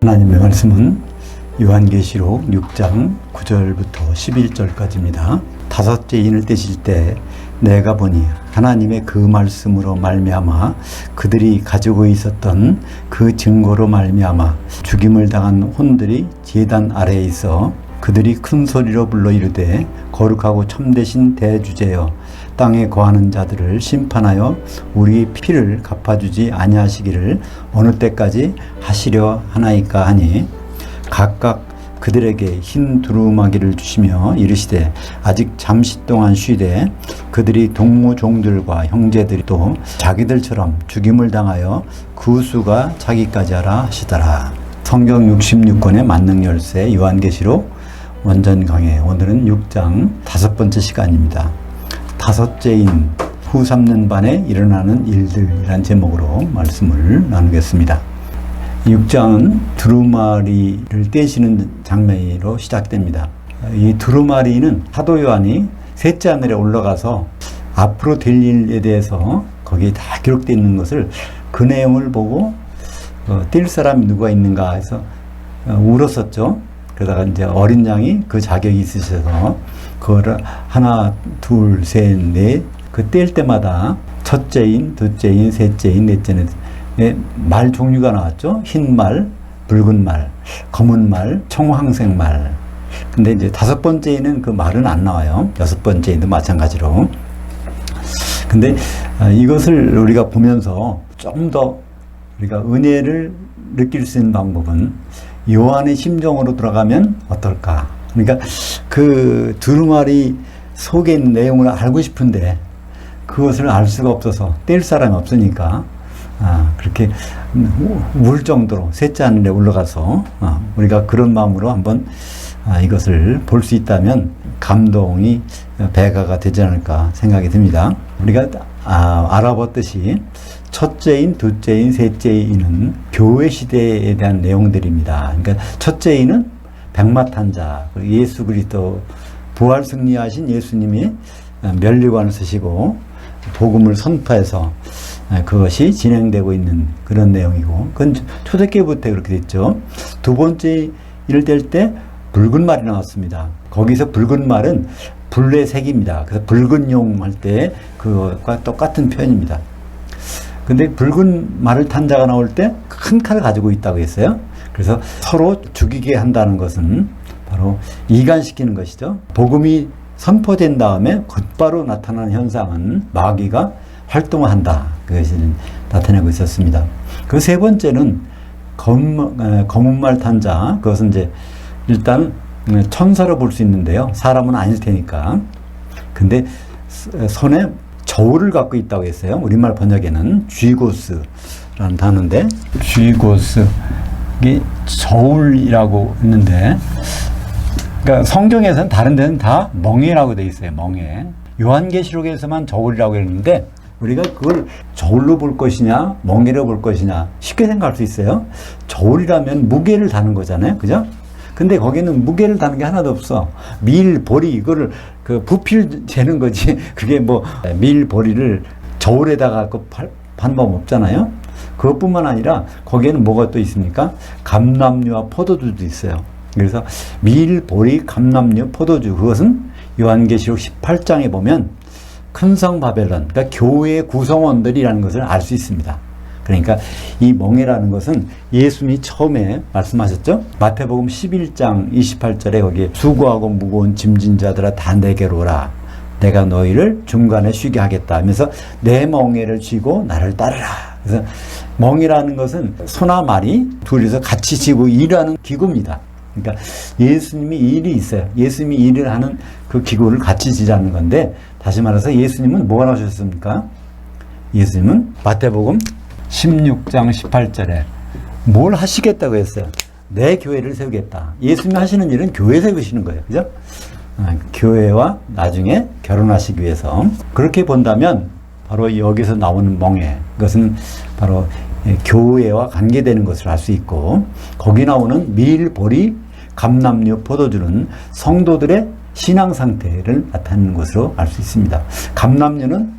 하나님의 말씀은 요한계시록 6장 9절부터 11절까지입니다. 다섯째 인을 떼실 때 내가 보니 하나님의 그 말씀으로 말미암아 그들이 가지고 있었던 그 증거로 말미암아 죽임을 당한 혼들이 제단 아래에 있어 그들이 큰 소리로 불러 이르되 거룩하고 참되신 대주제여 땅에 거하는 자들을 심판하여 우리의 피를 갚아주지 아니하시기를 어느 때까지 하시려 하나이까 하니 각각 그들에게 흰 두루마기를 주시며 이르시되 아직 잠시 동안 쉬되 그들이 동무 종들과 형제들이 또 자기들처럼 죽임을 당하여 그 수가 차기까지 하라 하시더라. 성경 66권의 만능 열쇠 요한계시록 원전 강해. 오늘은 6장 5번째 시간입니다. 다섯째인 후 3년 반에 일어나는 일들이란 제목으로 말씀을 나누겠습니다. 6장은 두루마리를 떼시는 장면으로 시작됩니다. 이 두루마리는 사도 요한이 셋째 하늘에 올라가서 앞으로 될 일에 대해서 거기에 다 기록되어 있는 것을 그 내용을 보고 뗄 사람이 누가 있는가 해서 울었었죠. 그러다가 이제 어린 양이 그 자격이 있으셔서 그거를 하나, 둘, 셋, 넷 그 뗄 때마다 첫째인, 둘째인, 셋째인, 넷째인 말 종류가 나왔죠. 흰 말, 붉은 말, 검은 말, 청황색 말. 근데 이제 다섯 번째에는 그 말은 안 나와요. 여섯 번째에도 마찬가지로. 근데 이것을 우리가 보면서 좀 더 우리가 은혜를 느낄 수 있는 방법은 요한의 심정으로 들어가면 어떨까? 그러니까 그 두루마리 속에 있는 내용을 알고 싶은데 그것을 알 수가 없어서 뗄 사람이 없으니까 그렇게 울 정도로 셋째 하늘에 올라가서 우리가 그런 마음으로 한번 이것을 볼 수 있다면 감동이 배가가 되지 않을까 생각이 듭니다. 우리가 알아봤듯이 첫째인, 둘째인, 셋째인은 교회 시대에 대한 내용들입니다. 그러니까 첫째인은 백마탄자, 예수 그리스도 부활 승리하신 예수님이 면류관을 쓰시고 복음을 선포해서 그것이 진행되고 있는 그런 내용이고, 그건 초대교회부터 그렇게 됐죠. 두 번째 일을 뗄 때 붉은 말이 나왔습니다. 거기서 붉은 말은 불의 색입니다. 그래서 붉은 용 할 때 그것과 똑같은 표현입니다. 근데 붉은 말을 탄 자가 나올 때 큰 칼을 가지고 있다고 했어요. 그래서 서로 죽이게 한다는 것은 바로 이간시키는 것이죠. 복음이 선포된 다음에 곧바로 나타나는 현상은 마귀가 활동을 한다. 그것을 나타내고 있었습니다. 그 세 번째는 검은 말 탄 자. 그것은 이제 일단 천사로 볼 수 있는데요. 사람은 아닐 테니까. 근데 손에 저울을 갖고 있다고 했어요. 우리말 번역에는 쥐고스라는 단어인데, 쥐고스. 이게 저울이라고 했는데, 그러니까 성경에서는 다른 데는 다 멍에라고 되어 있어요. 멍에. 요한계시록에서만 저울이라고 했는데 우리가 그걸 저울로 볼 것이냐 멍에로 볼 것이냐 쉽게 생각할 수 있어요. 저울이라면 무게를 다는 거잖아요. 그죠? 근데 거기는 무게를 다는 게 하나도 없어. 밀, 보리 이거를 그 부피를 재는 거지. 그게 뭐 밀, 보리를 저울에다가 판 법 없잖아요. 그것뿐만 아니라 거기에는 뭐가 또 있습니까? 감람류와 포도주도 있어요. 그래서 밀, 보리, 감람류, 포도주, 그것은 요한계시록 18장에 보면 큰성 바벨론, 그러니까 교회의 구성원들이라는 것을 알 수 있습니다. 그러니까 이 멍에라는 것은 예수님이 처음에 말씀하셨죠. 마태복음 11장 28절에 거기에 수고하고 무거운 짐진 자들아 다 내게로 오라. 내가 너희를 중간에 쉬게 하겠다 하면서 내 멍에를 쥐고 나를 따르라. 그래서 멍이라는 것은 소나 말이 둘이서 같이 쥐고 일하는 기구입니다. 그러니까 예수님이 일이 있어요. 예수님이 일을 하는 그 기구를 같이 지자는 건데, 다시 말해서 예수님은 뭐가 나오셨습니까? 예수님은 마태복음 16장 18절에 뭘 하시겠다고 했어요? 내 교회를 세우겠다. 예수님이 하시는 일은 교회 세우시는 거예요. 그죠? 교회와 나중에 결혼하시기 위해서. 그렇게 본다면 바로 여기서 나오는 멍에, 그것은 바로 교회와 관계되는 것을 알 수 있고, 거기 나오는 밀, 보리, 감람류, 포도주는 성도들의 신앙 상태를 나타내는 것으로 알 수 있습니다. 감람류는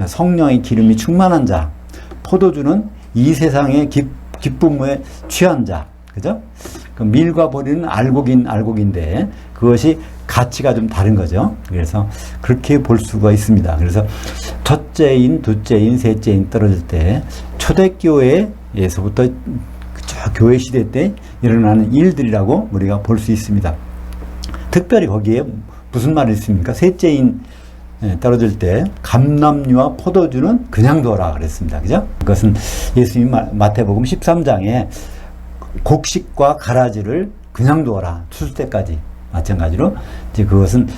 성령의 기름이 충만한 자, 포도주는 이 세상의 기쁨에 취한 자, 그죠? 그 밀과 보리는 알곡인데 그것이 가치가 좀 다른 거죠. 그래서 그렇게 볼 수가 있습니다. 그래서 첫째인, 둘째인, 셋째인 떨어질 때 초대교회에서부터 저 교회 시대 때 일어나는 일들이라고 우리가 볼 수 있습니다. 특별히 거기에 무슨 말이 있습니까? 셋째인 떨어질 때 감람류와 포도주는 그냥 둬라 그랬습니다. 그죠? 그것은 예수님 마태복음 13장에 곡식과 가라지를 그냥 두어라. 추수 때까지. 마찬가지로 이제 그것은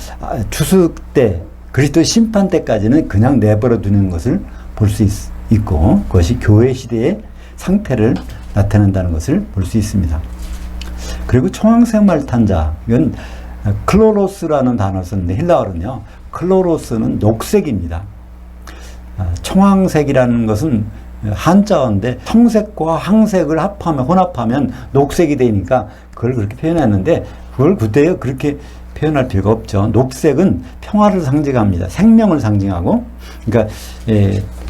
추수 때 그리스도 심판 때까지는 그냥 내버려 두는 것을 볼 수 있고 그것이 교회 시대의 상태를 나타낸다는 것을 볼 수 있습니다. 그리고 청황생말탄자, 이건 클로로스라는 단어를 썼는데 헬라어는요. 클로로스는 녹색입니다. 청황색이라는 것은 한자어인데 청색과 황색을 혼합하면 녹색이 되니까 그걸 그렇게 표현했는데 그걸 그때 그렇게 표현할 필요가 없죠. 녹색은 평화를 상징합니다. 생명을 상징하고 그러니까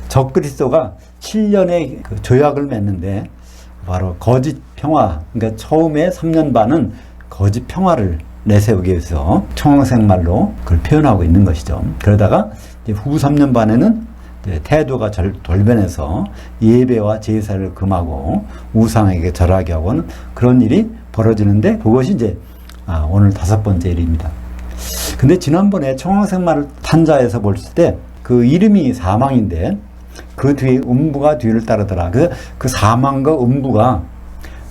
적그리스도가 7년의 그 조약을 맺는데 바로 거짓 평화, 그러니까 처음에 3년 반은 거짓 평화를 내세우기 위해서 청황색 말로 그걸 표현하고 있는 것이죠. 그러다가 이제 후 3년 반에는 태도가 돌변해서 예배와 제사를 금하고 우상에게 절하게 하고 하는 그런 일이 벌어지는데 그것이 이제 오늘 5번째 일입니다. 근데 지난번에 청황색 말을 탄자에서 볼 때 그 이름이 사망인데 그 뒤에 음부가 뒤를 따르더라. 그 사망과 음부가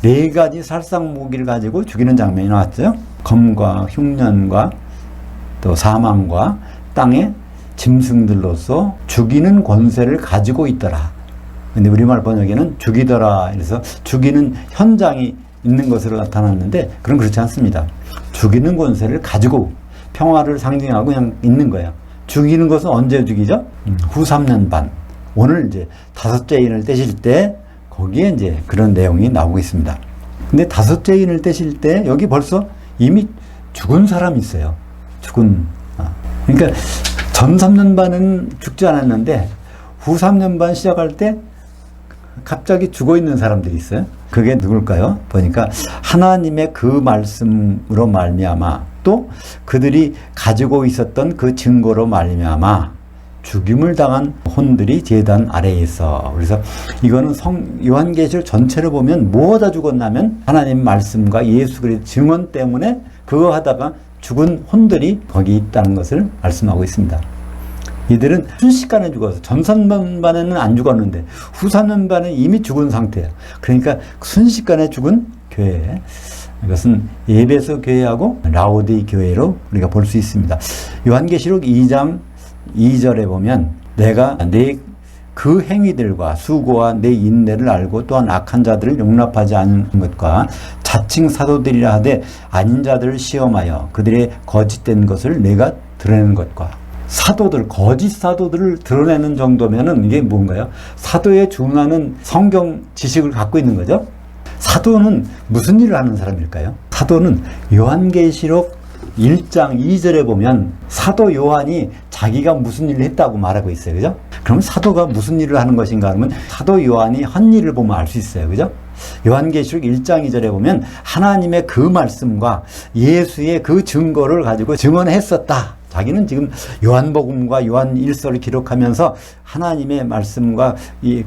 4가지 살상무기를 가지고 죽이는 장면이 나왔죠. 검과 흉년과 또 사망과 땅의 짐승들로서 죽이는 권세를 가지고 있더라. 근데 우리말 번역에는 죽이더라. 그래서 죽이는 현장이 있는 것으로 나타났는데 그건 그렇지 않습니다. 죽이는 권세를 가지고 평화를 상징하고 그냥 있는 거예요. 죽이는 것은 언제 죽이죠? 후 3년 반. 오늘 이제 5째 인을 떼실 때 거기에 이제 그런 내용이 나오고 있습니다. 근데 5째 인을 떼실 때 여기 벌써 이미 죽은 사람이 있어요. 그러니까 전 3년 반은 죽지 않았는데 후 3년 반 시작할 때 갑자기 죽어 있는 사람들이 있어요. 그게 누굴까요? 보니까 하나님의 그 말씀으로 말미암아 또 그들이 가지고 있었던 그 증거로 말미암아 죽임을 당한 혼들이 제단 아래에 있어. 그래서 이거는 요한계시록 전체를 보면 뭐하다 죽었냐면 하나님 말씀과 예수 그리스도 증언 때문에 그거 하다가 죽은 혼들이 거기 있다는 것을 말씀하고 있습니다. 이들은 순식간에 죽어서 전 3년 반에는 안 죽었는데 후 3년 반에 이미 죽은 상태예요. 그러니까 순식간에 죽은 교회. 이것은 에베소 교회하고 라오디 교회로 우리가 볼 수 있습니다. 요한계시록 2장 2절에 보면 내가 내 그 행위들과 수고와 내 인내를 알고 또한 악한 자들을 용납하지 않은 것과 자칭 사도들이라 하되 아닌 자들을 시험하여 그들의 거짓된 것을 내가 드러내는 것과 거짓 사도들을 드러내는 정도면은 이게 뭔가요? 사도에 준하는 성경 지식을 갖고 있는 거죠. 사도는 무슨 일을 하는 사람일까요? 사도는 요한계시록 1장 2절에 보면 사도 요한이 자기가 무슨 일을 했다고 말하고 있어요. 그죠? 그럼 사도가 무슨 일을 하는 것인가 하면 사도 요한이 한 일을 보면 알 수 있어요. 그죠? 요한계시록 1장 2절에 보면 하나님의 그 말씀과 예수의 그 증거를 가지고 증언했었다. 자기는 지금 요한복음과 요한 1서를 기록하면서 하나님의 말씀과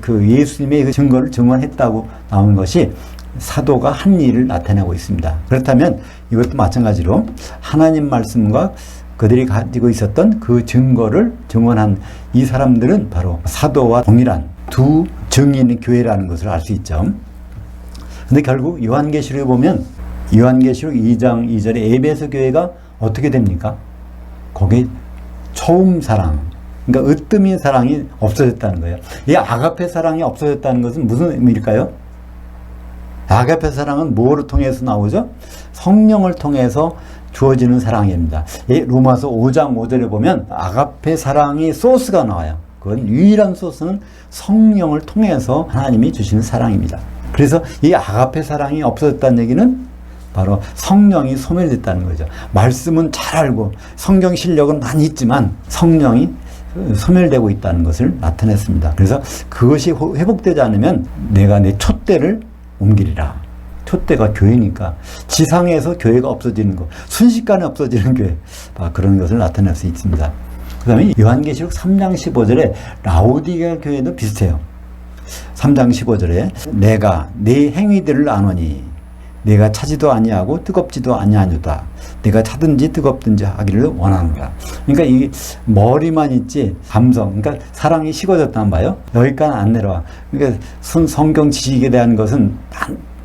그 예수님의 그 증거를 증언했다고 나온 것이 사도가 한 일을 나타내고 있습니다. 그렇다면 이것도 마찬가지로 하나님 말씀과 그들이 가지고 있었던 그 증거를 증언한 이 사람들은 바로 사도와 동일한 두 증인의 교회라는 것을 알 수 있죠. 근데 결국 요한계시록에 보면 요한계시록 2장 2절에 에베소 교회가 어떻게 됩니까? 거기 처음 사랑, 그러니까 으뜸인 사랑이 없어졌다는 거예요. 이 아가페 사랑이 없어졌다는 것은 무슨 의미일까요? 아가페 사랑은 뭐를 통해서 나오죠? 성령을 통해서 주어지는 사랑입니다. 로마서 5장 5절에 보면 아가페 사랑이 소스가 나와요. 그건 유일한 소스는 성령을 통해서 하나님이 주시는 사랑입니다. 그래서 이 아가페 사랑이 없어졌다는 얘기는 바로 성령이 소멸됐다는 거죠. 말씀은 잘 알고 성경 실력은 많이 있지만 성령이 소멸되고 있다는 것을 나타냈습니다. 그래서 그것이 회복되지 않으면 내가 내 촛대를 옮기리라. 촛대가 교회니까 지상에서 교회가 없어지는 것, 순식간에 없어지는 교회, 그런 것을 나타낼 수 있습니다. 그 다음에 요한계시록 3장 15절에 라오디게아 교회도 비슷해요. 3장 15절에 내가 네 행위들을 아노니 내가 차지도 아니하고 뜨겁지도 아니하노다. 내가 차든지 뜨겁든지 하기를 원하노라. 그러니까 이 머리만 있지 감성, 그러니까 사랑이 식어졌단 봐요. 여기까지 안 내려와. 그러니까 성경 지식에 대한 것은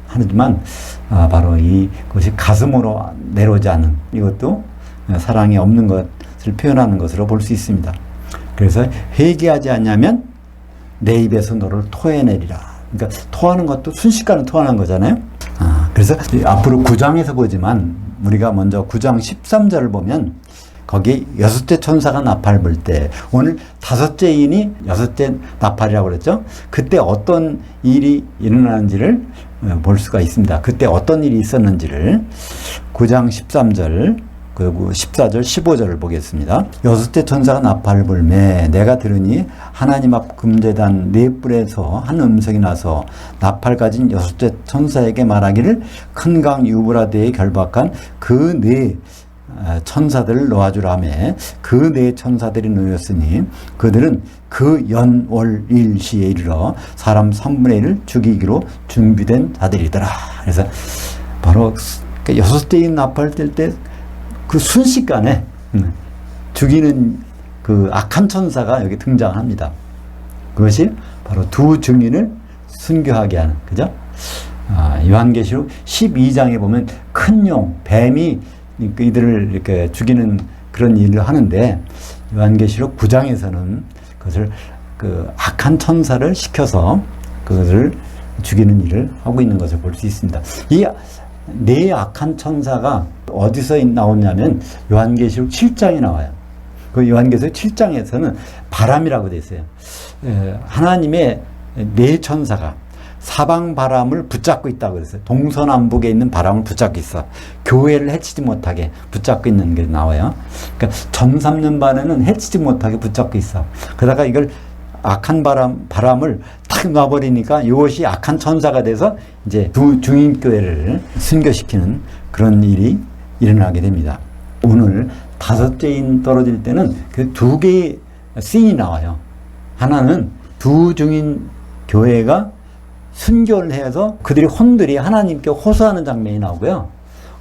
하지만 바로 이것이 가슴으로 내려오지 않는, 이것도 사랑이 없는 것을 표현하는 것으로 볼 수 있습니다. 그래서 회개하지 않냐면 내 입에서 너를 토해내리라. 그러니까 토하는 것도 순식간에 토하는 거잖아요. 그래서 앞으로 9장에서 보지만 우리가 먼저 9장 13절을 보면 거기 6째 천사가 나팔 불 때, 오늘 5째 인이 6째 나팔이라고 그랬죠. 그때 어떤 일이 일어나는지를 볼 수가 있습니다. 그때 어떤 일이 있었는지를 9장 13절 그리고 14절 15절을 보겠습니다. 6째 천사가 나팔을 불매 내가 들으니 하나님 앞 금제단 네 뿔에서 한 음성이 나서 나팔 가진 6째 천사에게 말하기를 큰 강 유브라데에 결박한 그 네 천사들을 놓아주라며 그 네 천사들이 놓였으니 그들은 그 연월 일시에 이르러 사람 3분의 1을 죽이기로 준비된 자들이더라. 그래서 바로 6째인 나팔 뜰 때 그 순식간에 죽이는 그 악한 천사가 여기 등장합니다. 그것이 바로 두 증인을 순교하게 하는, 그죠? 요한계시록 12장에 보면 큰 용, 뱀이 이들을 이렇게 죽이는 그런 일을 하는데, 요한계시록 9장에서는 그것을 그 악한 천사를 시켜서 그것을 죽이는 일을 하고 있는 것을 볼 수 있습니다. 이 네 악한 천사가 어디서 나오냐면 요한계시록 7장에 나와요. 그 요한계시록 7장에서는 바람이라고 되어 있어요. 하나님의 네 천사가 사방 바람을 붙잡고 있다고 그랬어요. 동서남북에 있는 바람을 붙잡고 있어. 교회를 해치지 못하게 붙잡고 있는 게 나와요. 그러니까 전 3년 반에는 해치지 못하게 붙잡고 있어. 그러다가 이걸 악한 바람을 탁 놔버리니까 이것이 악한 천사가 돼서 이제 두 중인교회를 순교시키는 그런 일이 일어나게 됩니다. 오늘 5째 인 떨어질 때는 그 2개의 씬이 나와요. 하나는 두 중인 교회가 순교를 해서 그들이 혼들이 하나님께 호소하는 장면이 나오고요.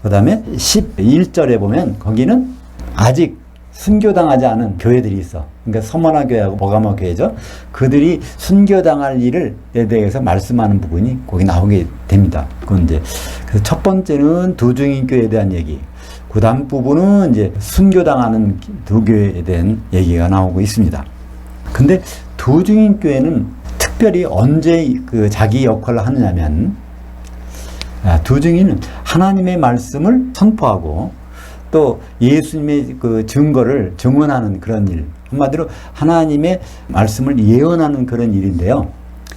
그 다음에 11절에 보면 거기는 아직 순교당하지 않은 교회들이 있어. 그러니까 서머나 교회하고 버가모 교회죠. 그들이 순교당할 일에 대해서 말씀하는 부분이 거기 나오게 됩니다. 그건 이제 그래서 첫 번째는 두 중인 교회에 대한 얘기. 그 다음 부분은 이제 순교당하는 두 교회에 대한 얘기가 나오고 있습니다. 근데 두 중인 교회는 특별히 언제 그 자기 역할을 하느냐면, 두 중인은 하나님의 말씀을 선포하고 또 예수님의 그 증거를 증언하는 그런 일, 한마디로 하나님의 말씀을 예언하는 그런 일인데요.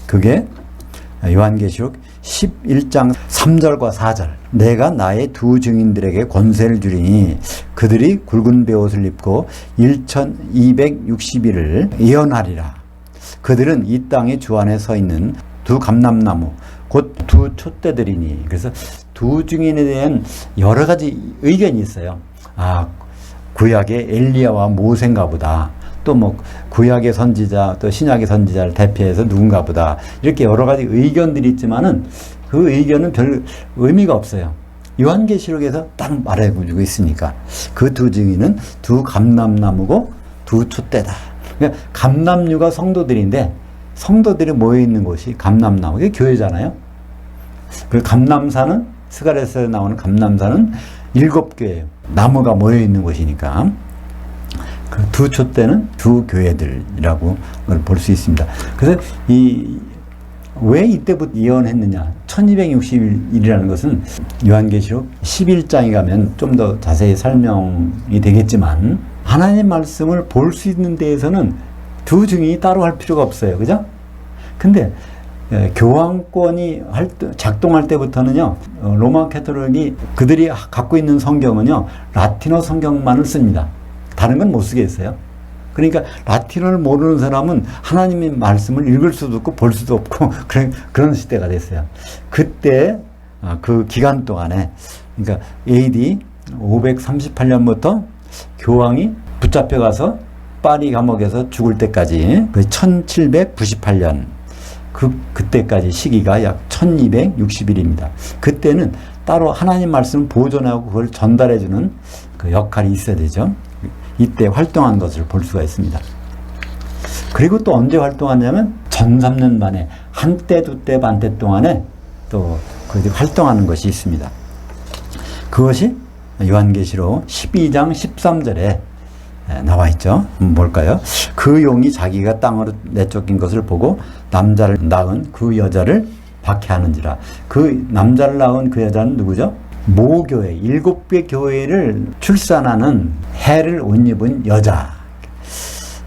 그게 요한계시록 11장 3절과 4절. 내가 나의 두 증인들에게 권세를 주리니 그들이 굵은 베옷을 입고 1260일을 예언하리라. 그들은 이 땅의 주 안에 서 있는 두 감람나무 곧 두 촛대들이니. 그래서 두 증인에 대한 여러 가지 의견이 있어요. 구약의 엘리야와 모세인가 보다. 또 뭐 구약의 선지자 또 신약의 선지자를 대표해서 누군가 보다. 이렇게 여러 가지 의견들이 있지만은 그 의견은 별 의미가 없어요. 요한계시록에서 딱 말해주고 있으니까. 그 두 증인은 두 감람나무고 두 촛대다. 그러니까 감람류가 성도들인데 성도들이 모여있는 곳이 감람나무. 이게 교회잖아요. 그 감람산은, 스가랴서에 나오는 감람산은 7교회예요. 나무가 모여있는 곳이니까. 그 두 촛대는 두 교회들이라고 볼 수 있습니다. 그래서 왜 이때부터 예언했느냐. 1260일이라는 것은 요한계시록 11장에 가면 좀 더 자세히 설명이 되겠지만, 하나님 말씀을 볼 수 있는 데에서는 두 증인이 따로 할 필요가 없어요. 그죠? 근데 교황권이 작동할 때부터는요, 로마 카톨릭이 그들이 갖고 있는 성경은요, 라틴어 성경만을 씁니다. 다른 건 못 쓰겠어요. 그러니까 라틴어를 모르는 사람은 하나님의 말씀을 읽을 수도 없고 볼 수도 없고 그런 시대가 됐어요. 그때 그 기간 동안에, 그러니까 AD 538년부터 교황이 붙잡혀가서 파리 감옥에서 죽을 때까지, 그 1798년 그때까지 시기가 약 1260일입니다. 그때는 따로 하나님 말씀을 보존하고 그걸 전달해주는 그 역할이 있어야 되죠. 이때 활동한 것을 볼 수가 있습니다. 그리고 또 언제 활동하냐면 전 3년 만에 한때, 두때, 반때 동안에 또 활동하는 것이 있습니다. 그것이 요한계시록 12장 13절에 나와 있죠. 뭘까요? 그 용이 자기가 땅으로 내쫓긴 것을 보고 남자를 낳은 그 여자를 박해하는지라. 그 남자를 낳은 그 여자는 누구죠? 모교회, 7개 교회를 출산하는 해를 옷 입은 여자.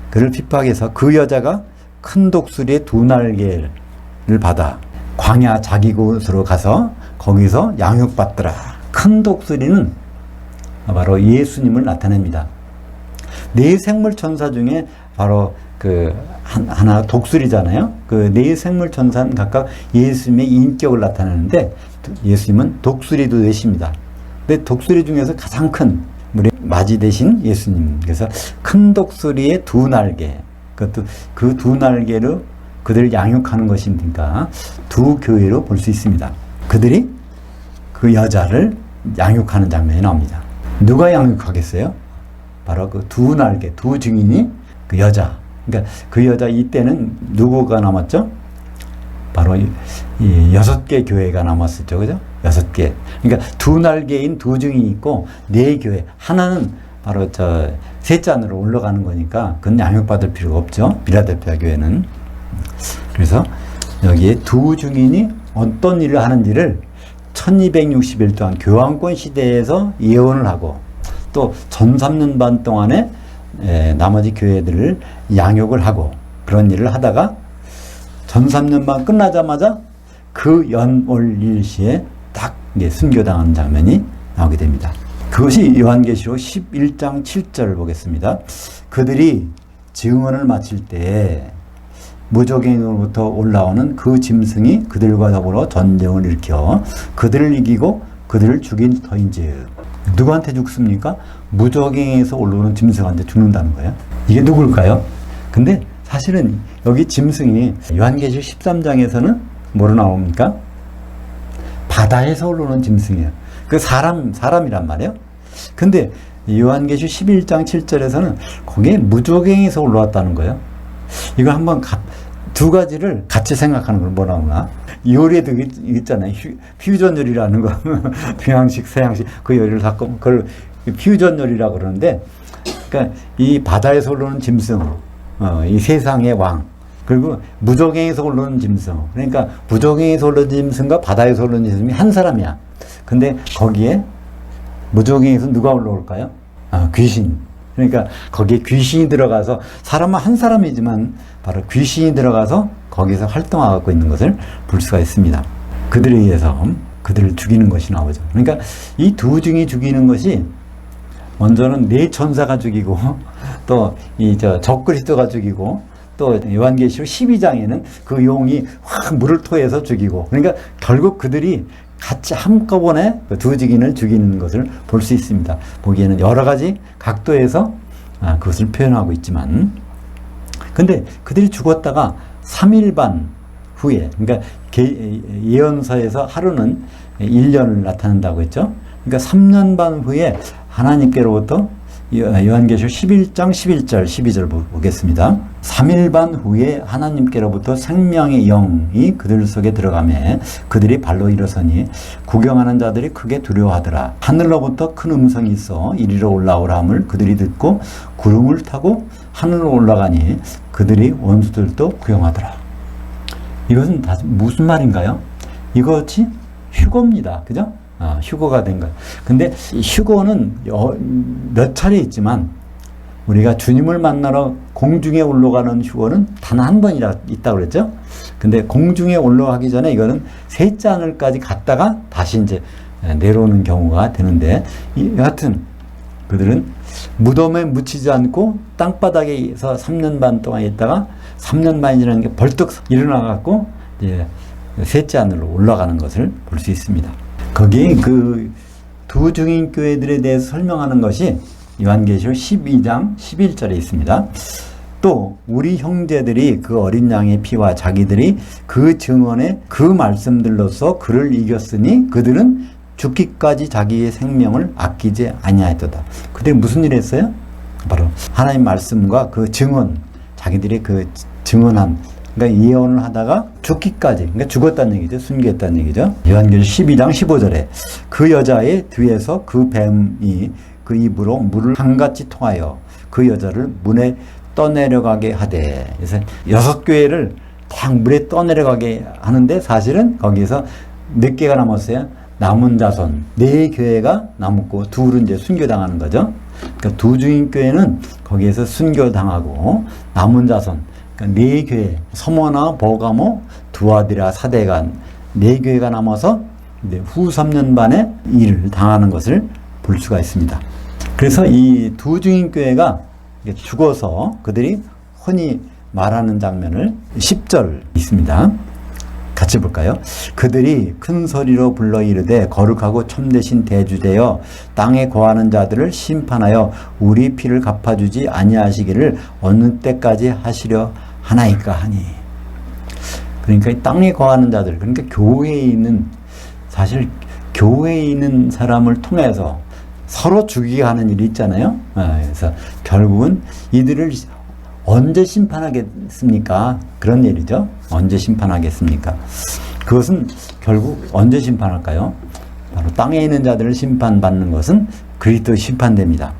그를 핍박해서 그 여자가 큰 독수리의 2날개를 받아 광야 자기 곳으로 가서 거기서 양육받더라. 큰 독수리는 바로 예수님을 나타냅니다. 네 생물 천사 중에 바로 하나 독수리잖아요. 그 네 생물 천사는 각각 예수님의 인격을 나타내는데 예수님은 독수리도 되십니다. 근데 독수리 중에서 가장 큰 우리 맞이 되신 예수님. 그래서 큰 독수리의 2날개. 그것도 그 2날개로 그들을 양육하는 것이니까 2교회로 볼 수 있습니다. 그들이 그 여자를 양육하는 장면이 나옵니다. 누가 양육하겠어요? 바로 그 2날개, 2 증인이 그 여자. 그러니까 그 여자 이때는 누구가 남았죠? 바로 이 6개 교회가 남았었죠. 그죠? 6개. 그러니까 2날개인 2 증인이 있고 4교회. 하나는 바로 셋째 안으로 올라가는 거니까 그건 양육받을 필요가 없죠. 빌라델피아 교회는. 그래서 여기에 2 증인이 어떤 일을 하는지를 1260일 동안 교황권 시대에서 예언을 하고 또 전 3년 반 동안에 나머지 교회들을 양육을 하고 그런 일을 하다가 전 3년 반 끝나자마자 그 연올 일시에 딱 순교당하는 장면이 나오게 됩니다. 그것이 요한계시록 11장 7절을 보겠습니다. 그들이 증언을 마칠 때 무적행으로부터 올라오는 그 짐승이 그들과 더불어 전쟁을 일으켜 그들을 이기고 그들을 죽인 터인즉. 누구한테 죽습니까? 무적행에서 올라오는 짐승한테 죽는다는 거예요. 이게 누굴까요? 근데 사실은 여기 짐승이 요한계시록 13장에서는 뭐로 나옵니까? 바다에서 올라오는 짐승이에요. 그 사람이란 말이에요. 근데 요한계시록 11장 7절에서는 거기에 무적행에서 올라왔다는 거예요. 이거 한번 두 가지를 같이 생각하는 걸 뭐라구나. 요리에도 있잖아요. 퓨전 요리라는 거. 동양식, 서양식 그 요리를 갖고 그걸 퓨전 요리라고 그러는데, 그러니까 이 바다에서 올라오는 짐승, 이 세상의 왕, 그리고 무적행에서 올라오는 짐승. 그러니까 무적행에서 올라오는 짐승과 바다에서 올라오는 짐승이 한 사람이야. 근데 거기에 무적행에서 누가 올라올까요? 귀신. 그러니까 거기에 귀신이 들어가서 사람은 한 사람이지만 바로 귀신이 들어가서 거기서 활동하고 있는 것을 볼 수가 있습니다. 그들에 의해서 그들을 죽이는 것이 나오죠. 그러니까 이 2 증이 죽이는 것이 먼저는 4 천사가 죽이고 또 이 적그리스도가 죽이고 또 요한계시록 12장에는 그 용이 확 물을 토해서 죽이고, 그러니까 결국 그들이 같이 한꺼번에 2 증인을 죽이는 것을 볼 수 있습니다. 보기에는 여러 가지 각도에서 그것을 표현하고 있지만, 근데 그들이 죽었다가 3일 반 후에, 그러니까 예언서에서 하루는 1년을 나타낸다고 했죠. 그러니까 3년 반 후에 하나님께로부터 요한계시록 11장 11절 12절 보겠습니다. 3일 반 후에 하나님께로부터 생명의 영이 그들 속에 들어가매 그들이 발로 일어서니 구경하는 자들이 크게 두려워하더라. 하늘로부터 큰 음성이 있어 이리로 올라오라 함을 그들이 듣고 구름을 타고 하늘로 올라가니 그들이 원수들도 구경하더라. 이것은 다 무슨 말인가요? 이것이 휴거입니다. 그죠? 휴거가 된 것. 근데 휴거는 몇 차례 있지만 우리가 주님을 만나러 공중에 올라가는 휴거는 단 한 번이라 있다고 그랬죠? 근데 공중에 올라가기 전에 이거는 셋째 하늘까지 갔다가 다시 이제 내려오는 경우가 되는데, 여하튼 그들은 무덤에 묻히지 않고 땅바닥에서 3년 반 동안 있다가 3년 반이 지나는 게 벌떡 일어나갖고 이제 셋째 하늘로 올라가는 것을 볼 수 있습니다. 거기 그 두 증인교회들에 대해서 설명하는 것이 요한계시록 12장 11절에 있습니다. 또 우리 형제들이 그 어린 양의 피와 자기들이 그 증언의 그 말씀들로서 그를 이겼으니 그들은 죽기까지 자기의 생명을 아끼지 아니하였도다. 그들이 무슨 일을 했어요? 바로 하나님 말씀과 그 증언, 자기들이 그 증언한, 그러니까 예언을 하다가 죽기까지, 그러니까 죽었다는 얘기죠. 순교했다는 얘기죠. 요한계시록 12장 15절에 그 여자의 뒤에서 그 뱀이 그 입으로 물을 한같이 통하여 그 여자를 문에 떠내려가게 하되. 그래서 6교회를 딱 물에 떠내려가게 하는데 사실은 거기에서 몇 개가 남았어요? 남은 자손 4교회가 남았고 둘은 이제 순교당하는 거죠. 그러니까 두 증인교회는 거기에서 순교당하고 남은 자손, 그러니까 4교회, 서머나, 버가모, 두아디라, 사데간 4교회가 남아서 이제 후 3년 반에 일을 당하는 것을 볼 수가 있습니다. 그래서 이 두 증인교회가 죽어서 그들이 흔히 말하는 장면을 10절 있습니다. 같이 볼까요? 그들이 큰 소리로 불러 이르되 거룩하고 참되신 대주되어 땅에 거하는 자들을 심판하여 우리 피를 갚아주지 아니하시기를 어느 때까지 하시려 하나이까 하니. 그러니까 이 땅에 거하는 자들, 그러니까 교회에 있는, 사실 교회에 있는 사람을 통해서 서로 죽이게 하는 일이 있잖아요. 그래서 결국은 이들을 언제 심판하겠습니까? 그런 일이죠. 언제 심판하겠습니까? 그것은 결국 언제 심판할까요? 바로 땅에 있는 자들을 심판받는 것은 그리스도의 심판됩니다.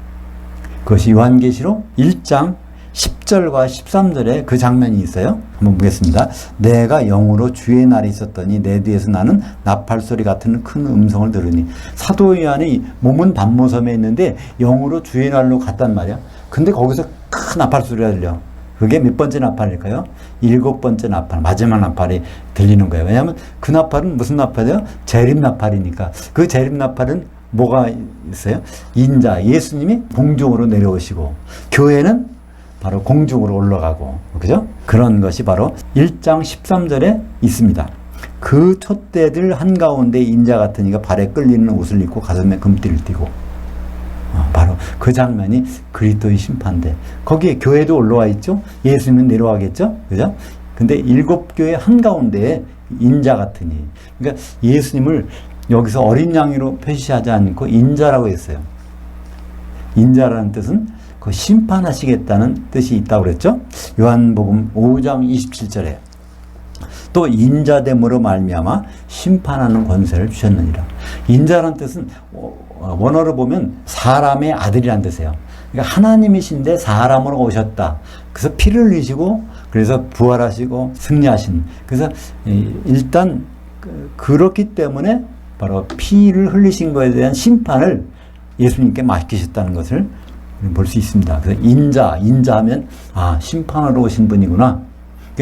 그것이 요한계시록 1장 10절과 13절에 그 장면이 있어요. 한번 보겠습니다. 내가 영으로 주의 날이 있었더니 내 뒤에서 나는 나팔소리 같은 큰 음성을 들으니. 사도 요한이 몸은 반모섬에 있는데 영으로 주의 날로 갔단 말이야. 근데 거기서 큰 나팔소리가 들려. 그게 몇 번째 나팔일까요? 7번째 나팔, 마지막 나팔이 들리는 거예요. 왜냐하면 그 나팔은 무슨 나팔이에요? 재림 나팔이니까. 그 재림 나팔은 뭐가 있어요? 인자, 예수님이 공중으로 내려오시고 교회는 바로 공중으로 올라가고, 그죠? 그런 것이 바로 1장 13절에 있습니다. 그 촛대들 한가운데 인자 같은 이가 발에 끌리는 옷을 입고 가슴에 금띠를 띠고. 바로 그 장면이 그리스도의 심판대. 거기에 교회도 올라와 있죠. 예수님은 내려가겠죠. 그죠? 근데 7교회 한가운데에 인자 같으니. 그러니까 예수님을 여기서 어린 양으로 표시하지 않고 인자라고 했어요. 인자라는 뜻은 그 심판하시겠다는 뜻이 있다고 그랬죠. 요한복음 5장 27절에 또 인자됨으로 말미암아 심판하는 권세를 주셨느니라. 인자라는 뜻은 원어로 보면 사람의 아들이란 뜻이에요. 그러니까 하나님이신데 사람으로 오셨다. 그래서 피를 흘리시고 그래서 부활하시고 승리하신. 그래서 일단 그렇기 때문에 바로 피를 흘리신 것에 대한 심판을 예수님께 맡기셨다는 것을 볼 수 있습니다. 그래서 인자하면 심판하러 오신 분이구나.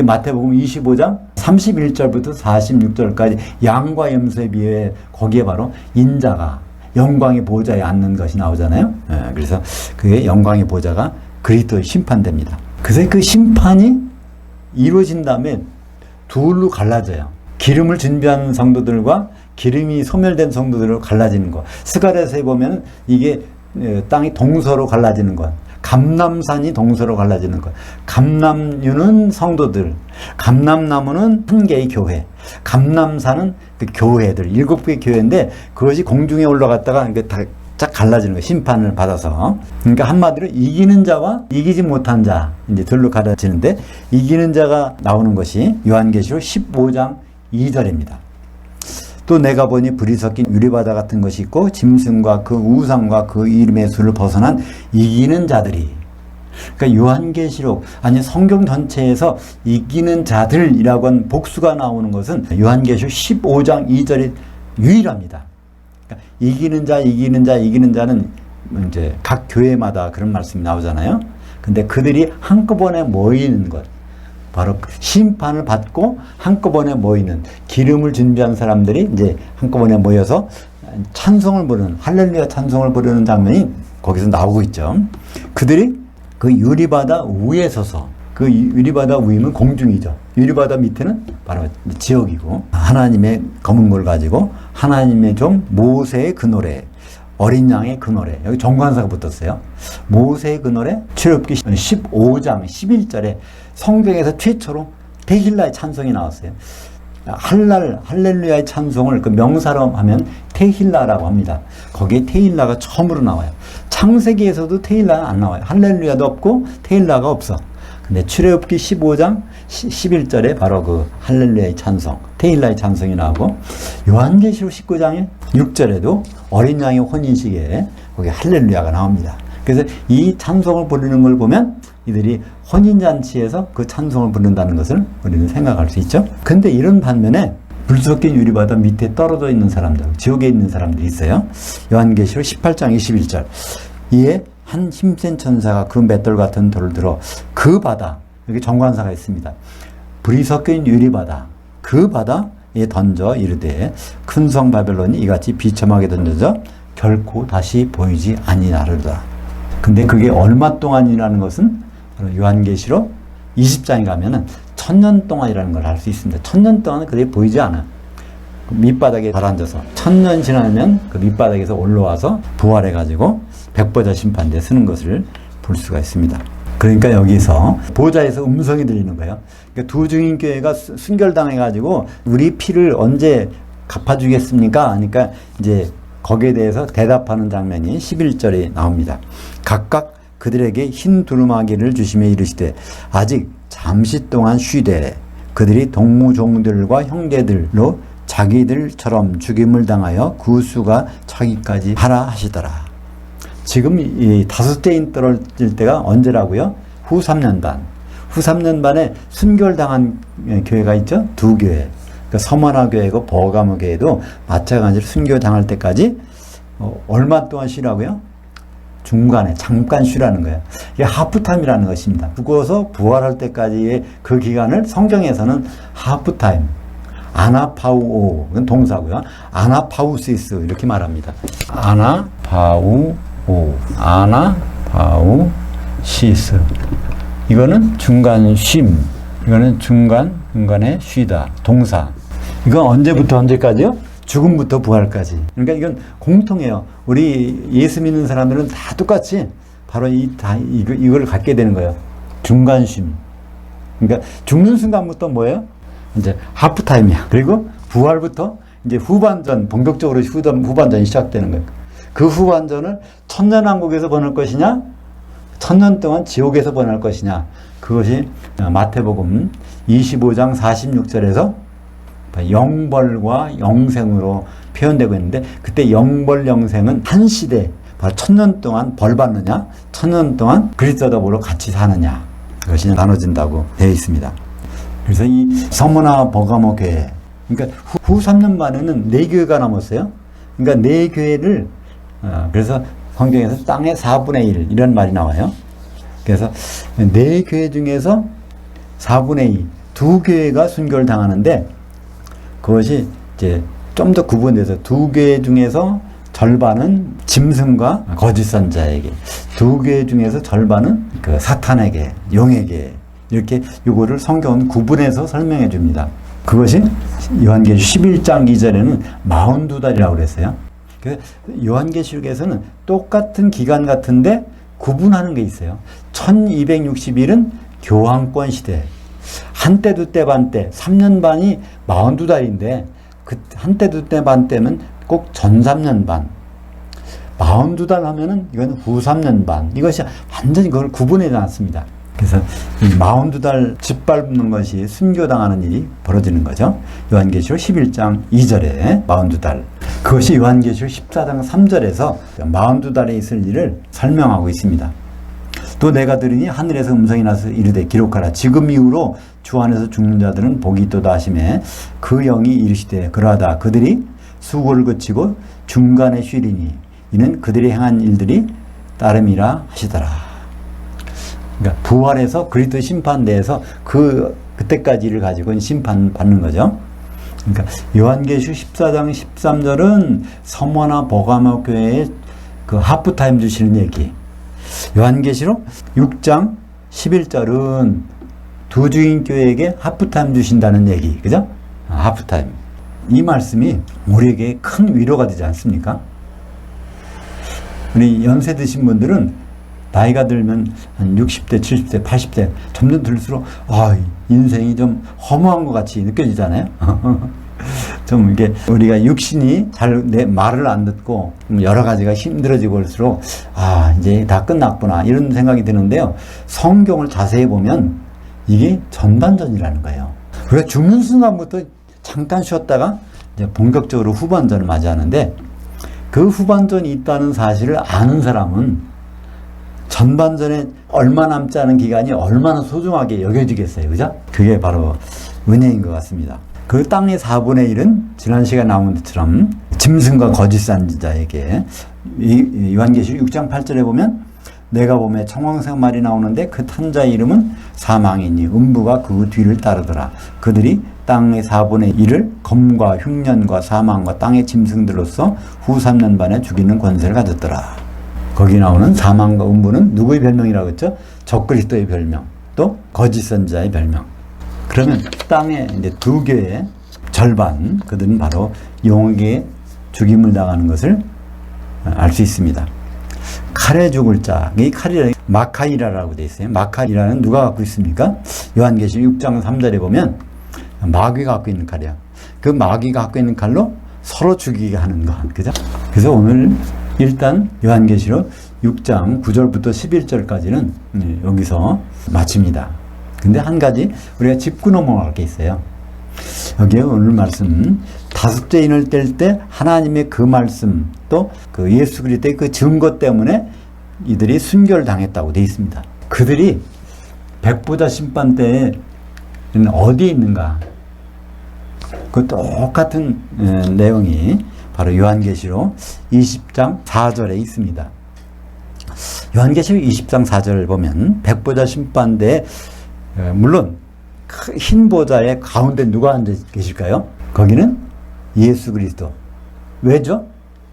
마태복음 25장 31절부터 46절까지 양과 염소에 비해 거기에 바로 인자가 영광의 보좌에 앉는 것이 나오잖아요. 그래서 그게 영광의 보좌가 그리스도의 심판됩니다. 그래서 그 심판이 이루어진 다음에 둘로 갈라져요. 기름을 준비한 성도들과 기름이 소멸된 성도들로 갈라지는 것. 스가랴서에 보면 이게 땅이 동서로 갈라지는 것. 감람산이 동서로 갈라지는 것. 감람류는 성도들, 감람나무는 한 개의 교회, 감람산은 그 교회들, 7개의 교회인데 그것이 공중에 올라갔다가 다 쫙 갈라지는 거예요. 심판을 받아서. 그러니까 한마디로 이기는 자와 이기지 못한 자, 이제 둘로 갈라지는데 이기는 자가 나오는 것이 요한계시록 15장 2절입니다. 또 내가 보니 불이 섞인 유리바다 같은 것이 있고 짐승과 그 우상과 그 이름의 수를 벗어난 이기는 자들이. 그러니까 요한계시록 아니 성경 전체에서 이기는 자들이라고 한 복수가 나오는 것은 요한계시록 15장 2절이 유일합니다. 그러니까 이기는 자는 이제 각 교회마다 그런 말씀이 나오잖아요. 근데 그들이 한꺼번에 모이는 것. 바로 심판을 받고 한꺼번에 모이는 기름을 준비한 사람들이 이제 한꺼번에 모여서 찬송을 부르는 할렐루야 찬송을 부르는 장면이 거기서 나오고 있죠. 그들이 그 유리바다 위에 서서 그 유리바다 위면 공중이죠. 유리바다 밑에는 바로 지옥이고, 하나님의 검은 걸 가지고 하나님의 종 모세의 그 노래, 어린 양의 그 노래, 여기 정관사가 붙었어요. 모세의 그 노래, 출애굽기 15장 11절에 성경에서 최초로 테힐라의 찬송이 나왔어요. 할렐루야의 찬송을 그 명사로 하면 테힐라라고 합니다. 거기에 테힐라가 처음으로 나와요. 창세기에서도 테힐라는 안 나와요. 할렐루야도 없고 테힐라가 없어. 근데 출애굽기 15장 11절에 바로 그 할렐루야의 찬송, 테힐라의 찬송이 나오고, 요한계시록 19장의 6절에도 어린 양의 혼인식에 거기 할렐루야가 나옵니다. 그래서 이 찬송을 부르는 걸 보면 이들이 혼인잔치에서 그 찬송을 부른다는 것을 우리는 생각할 수 있죠. 근데 이런 반면에 불 섞인 유리바다 밑에 떨어져 있는 사람들, 지옥에 있는 사람들이 있어요. 요한계시록 18장 21절. 이에 한 힘센 천사가 그 맷돌 같은 돌을 들어 그 바다, 여기 정관사가 있습니다. 불이 섞인 유리바다, 그 바다에 던져 이르되 큰 성 바벨론이 이같이 비참하게 던져져 결코 다시 보이지 아니하리로다. 근데 그게 얼마 동안이라는 것은 요한계시록 20장에 가면은 1000년 동안이라는 걸 알 수 있습니다. 1000년 동안은 그게 보이지 않아요. 밑바닥에 가라앉아서 1000년 지나면 그 밑바닥에서 올라와서 부활해가지고 백보자 심판대에 서는 것을 볼 수가 있습니다. 그러니까 여기서 보좌에서 음성이 들리는 거예요. 그러니까 두 증인교회가 순결당해가지고 우리 피를 언제 갚아주겠습니까? 그러니까 이제 거기에 대해서 대답하는 장면이 11절에 나옵니다. 각각 그들에게 흰 두루마기를 주시며 이르시되 아직 잠시 동안 쉬되 그들이 동무종들과 형제들로 자기들처럼 죽임을 당하여 구수가 차기까지 하라 하시더라. 지금 이 다섯째 인 떨어질 때가 언제라고요? 후 3년반. 후 3년반에 순결당한 교회가 있죠? 두 교회. 그러니까 서머나 교회고 버가모 교회도 마찬가지로 순교당할 때까지 얼마 동안 쉬라고요? 중간에 잠깐 쉬라는 거예요. 이게 하프타임이라는 것입니다. 죽어서 부활할 때까지의 그 기간을 성경에서는 하프타임, 아나파우오, 그건 동사고요. 아나파우시스 이렇게 말합니다. 아나파우오, 아나파우시스. 이거는 중간 쉼, 이거는 중간에 쉬다, 동사. 이건 언제부터 언제까지요? 죽음부터 부활까지. 그러니까 이건 공통해요. 우리 예수 믿는 사람들은 다 똑같이 바로 이걸 갖게 되는 거예요. 중간 쉼. 그러니까 죽는 순간부터 뭐예요? 이제 하프타임이야. 그리고 부활부터 이제 후반전, 본격적으로 후반전이 시작되는 거예요. 그 후반전을 천년왕국에서 보낼 것이냐, 1000년 동안 지옥에서 보낼 것이냐. 그것이 마태복음 25장 46절에서 영벌과 영생으로 표현되고 있는데, 그때 영벌 영생은 한 시대, 바로 1000년 동안 벌 받느냐, 1000년 동안 그리스도와 더불어 같이 사느냐, 그것이 나눠진다고 되어 있습니다. 그래서 이 서머나 버가모 교회, 그러니까 후 3년 만에는 4교회가 남았어요. 그러니까 4교회를 그래서 성경에서 땅의 4분의 1 이런 말이 나와요. 그래서 4교회 중에서 4분의 2, 2교회가 순교를 당하는데, 그것이 이제 좀 더 구분돼서 2교회 중에서 절반은 짐승과 거짓 선자에게, 2교회 중에서 절반은 그 사탄에게, 용에게, 이렇게 요거를 성경은 구분해서 설명해 줍니다. 그것이 요한계시록 11장 2절에는 42달이라고 그랬어요. 그래서 요한계시록에서는 똑같은 기간 같은데 구분하는 게 있어요. 1260일은 교황권 시대. 한때 두때 반때 3년 반이 42달인데 그 한때 두때 반때면 꼭 전 3년 반. 42달 하면은 이건 후 3년 반. 이것이 완전히 그걸 구분해 놨습니다. 그래서 이 42달 짓밟는 것이 순교당하는 일이 벌어지는 거죠. 요한계시록 11장 2절에 42달. 그것이 요한계시록 14장 3절에서 42달에 있을 일을 설명하고 있습니다. 또 내가 들으니 하늘에서 음성이 나서 이르되 기록하라. 지금 이후로 주 안에서 죽는 자들은 복이 있도다 하시매 그 영이 이르시되 그러하다. 그들이 수고를 그치고 중간에 쉬리니 이는 그들이 행한 일들이 따름이라 하시더라. 그러니까 부활해서 그리스도 심판대에서 그때까지 일을 가지고 심판받는 거죠. 그러니까 요한계시록 14장 13절은 서머나 버가모 교회의 그 하프타임 주시는 얘기. 요한계시록 6장 11절은 두 주인교회에게 하프타임 주신다는 얘기, 그죠? 하프타임. 이 말씀이 우리에게 큰 위로가 되지 않습니까? 우리 연세 드신 분들은 나이가 들면 한 60대, 70대, 80대 점점 들수록 인생이 좀 허무한 것 같이 느껴지잖아요. 좀 이게 우리가 육신이 잘 내 말을 안 듣고 여러 가지가 힘들어지고 올수록 이제 다 끝났구나 이런 생각이 드는데요. 성경을 자세히 보면 이게 전반전이라는 거예요. 우리가 죽는 순간부터 잠깐 쉬었다가 이제 본격적으로 후반전을 맞이하는데 그 후반전이 있다는 사실을 아는 사람은 전반전에 얼마 남지 않은 기간이 얼마나 소중하게 여겨지겠어요. 그죠? 그게 바로 은혜인 것 같습니다. 그 땅의 4분의 1은 지난 시간에 나온 것처럼 짐승과 거짓 선지자에게 요한계시록 6장 8절에 보면 내가 보매 청황색 말이 나오는데 그 탄 자의 이름은 사망이니 음부가 그 뒤를 따르더라. 그들이 땅의 4분의 1을 검과 흉년과 사망과 땅의 짐승들로서 후 3년 반에 죽이는 권세를 가졌더라. 거기 나오는 사망과 음부는 누구의 별명이라고 했죠? 적그리스도의 별명, 또 거짓 선지자의 별명. 그러면 땅의 이제 두 교의 절반, 그들은 바로 용에게 죽임을 당하는 것을 알 수 있습니다. 칼에 죽을 자, 이 칼이라는 마카이라라고 되어 있어요. 마카이라는 누가 갖고 있습니까? 요한계시록 6장 3절에 보면 마귀가 갖고 있는 칼이야. 그 마귀가 갖고 있는 칼로 서로 죽이게 하는 것, 그죠? 그래서 오늘 일단 요한계시록 6장 9절부터 11절까지는 여기서 마칩니다. 근데 한 가지 우리가 짚고 넘어갈 게 있어요. 여기에 오늘 말씀 다섯째 인을 뗄 때 하나님의 그 말씀 또 그 예수 그리스도의 그 증거 때문에 이들이 순교를 당했다고 되어 있습니다. 그들이 백보자 심판 때에는 어디에 있는가? 그 똑같은 내용이 바로 요한계시록 20장 4절에 있습니다. 요한계시록 20장 4절을 보면 백보자 심판대에 물론 흰 보좌의 가운데 누가 앉아 계실까요? 거기는 예수 그리스도. 왜죠?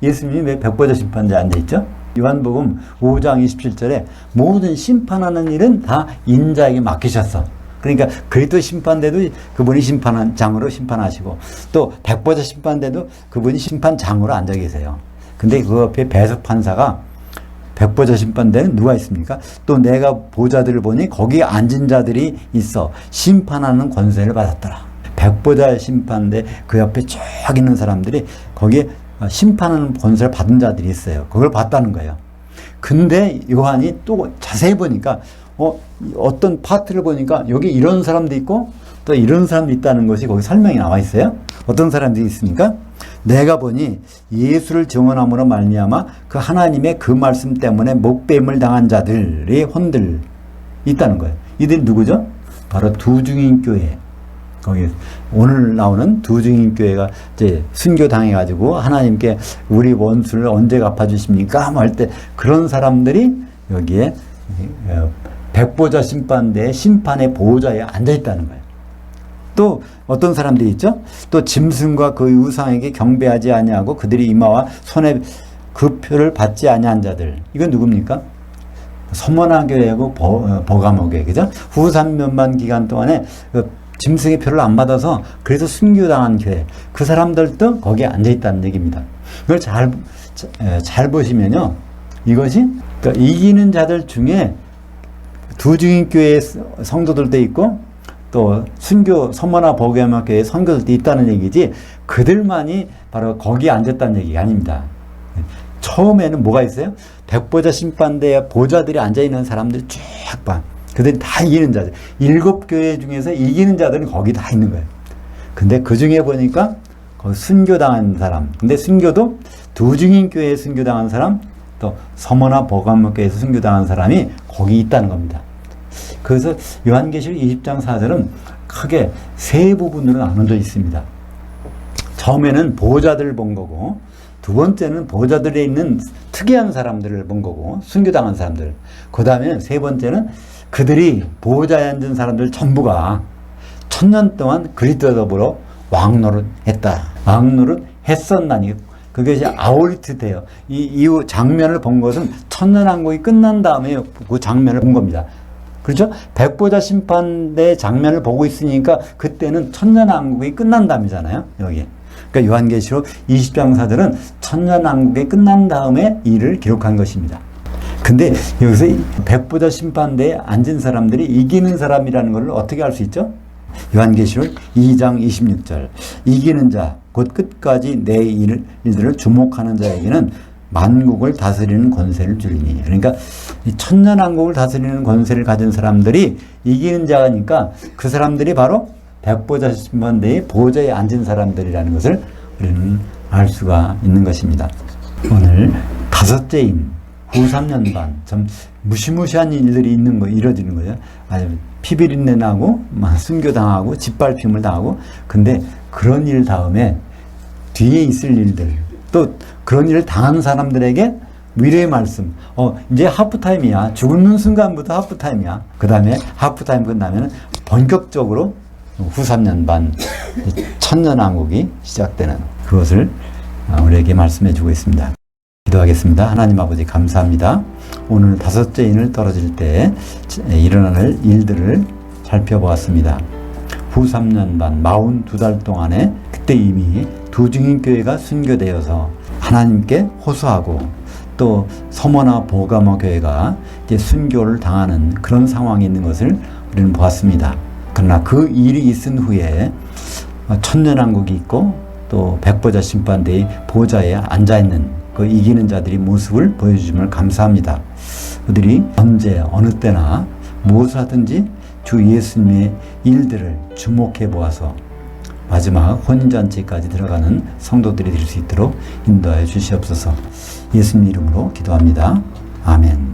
예수님이 왜 백보자 심판대에 앉아있죠? 요한복음 5장 27절에 모든 심판하는 일은 다 인자에게 맡기셨어. 그러니까 그리스도 심판대도 그분이 심판장으로 심판하시고 또 백보자 심판대도 그분이 심판장으로 앉아 계세요. 근데 그 옆에 배석 판사가 백보자 심판대는 누가 있습니까? 또 내가 보좌들을 보니 거기에 앉은 자들이 있어 심판하는 권세를 받았더라. 백보자 심판대 그 옆에 쭉 있는 사람들이 거기에 심판하는 권세를 받은 자들이 있어요. 그걸 봤다는 거예요. 근데 요한이 또 자세히 보니까 어떤 파트를 보니까 여기 이런 사람도 있고 또 이런 사람도 있다는 것이 거기 설명이 나와 있어요. 어떤 사람들이 있습니까? 내가 보니 예수를 증언함으로 말미암아 그 하나님의 그 말씀 때문에 목배임을 당한 자들의 혼들 있다는 거예요. 이들이 누구죠? 바로 두중인교회. 거기 오늘 나오는 두중인교회가 이제 순교 당해가지고 하나님께 우리 원수를 언제 갚아주십니까? 할 때 그런 사람들이 여기에 백보자 심판대의 심판의 보호자에 앉아 있다는 거예요. 또 어떤 사람들이 있죠? 또 짐승과 그 우상에게 경배하지 아니하고 그들이 이마와 손에 그 표를 받지 아니한 자들. 이건 누굽니까? 서머나 교회하고 버가모 교회, 그죠? 후 3년반 기간 동안에 그 짐승의 표를 안 받아서 그래서 순교당한 교회, 그 사람들도 거기에 앉아 있다는 얘기입니다. 그걸 잘 보시면요, 이것이 그러니까 이기는 자들 중에 두중인교회 성도들도 있고 또 순교 서머나 버가모 교회 성도들도 있다는 얘기지 그들만이 바로 거기에 앉았다는 얘기가 아닙니다. 처음에는 뭐가 있어요? 백보자 심판대에 보좌들이 앉아있는 사람들이 쫙 봐. 그들이 다 이기는 자들. 7교회 중에서 이기는 자들은 거기 다 있는 거예요. 근데 그 중에 보니까 거기 순교당한 사람. 근데 순교도 두중인교회에 순교당한 사람, 또 서머나 버가모 교회에서 순교당한 사람이 거기 있다는 겁니다. 그래서 요한계시록 20장 4절은 크게 세 부분으로 나눠져 있습니다. 처음에는 보호자들을 본 거고, 두 번째는 보호자들에 있는 특이한 사람들을 본 거고, 순교당한 사람들. 그 다음에는 세 번째는 그들이 보호자에 앉은 사람들 전부가 1000년 동안 그리스도와 더불어 왕노릇 했다. 왕노릇 했었나니. 그것이 아우리트 돼요. 이 장면을 본 것은 천년왕국이 끝난 다음에 그 장면을 본 겁니다. 그렇죠? 백보자 심판대 장면을 보고 있으니까 그때는 천년왕국이 끝난다잖아요. 여기. 그러니까 요한계시록 20장 사들은 천년왕국이 끝난 다음에 일을 기록한 것입니다. 근데 여기서 백보자 심판대에 앉은 사람들이 이기는 사람이라는 걸 어떻게 알 수 있죠? 요한계시록 2장 26절 이기는 자 곧 끝까지 내 일들을 주목하는 자에게는 만국을 다스리는 권세를 주리니. 그러니까 이 천년왕국을 다스리는 권세를 가진 사람들이 이기는 자니까 그 사람들이 바로 백보자 심판대의 보좌에 앉은 사람들이라는 것을 우리는 알 수가 있는 것입니다. 오늘 다섯째인 후 3년 반, 좀 무시무시한 일들이 이루어지는 거죠. 아주 피비린내 나고, 순교당하고, 짓밟힘을 당하고, 근데 그런 일 다음에 뒤에 있을 일들, 또 그런 일을 당한 사람들에게 위로의 말씀, 이제 하프타임이야. 죽는 순간부터 하프타임이야. 그 다음에 하프타임 끝나면 본격적으로 후 3년 반, 천년왕국이 시작되는 그것을 우리에게 말씀해 주고 있습니다. 기도하겠습니다. 하나님 아버지 감사합니다. 오늘 다섯째 인을 떨어질 때 일어날 일들을 살펴보았습니다. 후 3년 반 42달 동안에 그때 이미 두 증인교회가 순교되어서 하나님께 호소하고 또 서머나 보가모 교회가 이제 순교를 당하는 그런 상황이 있는 것을 우리는 보았습니다. 그러나 그 일이 있은 후에 천년왕국이 있고 또 백보자 심판대의 보좌에 앉아있는 그 이기는 자들의 모습을 보여주심을 감사합니다. 그들이 언제 어느 때나 무엇을 하든지 주 예수님의 일들을 주목해 보아서 마지막 혼인잔치까지 들어가는 성도들이 될 수 있도록 인도하여 주시옵소서. 예수님 이름으로 기도합니다. 아멘.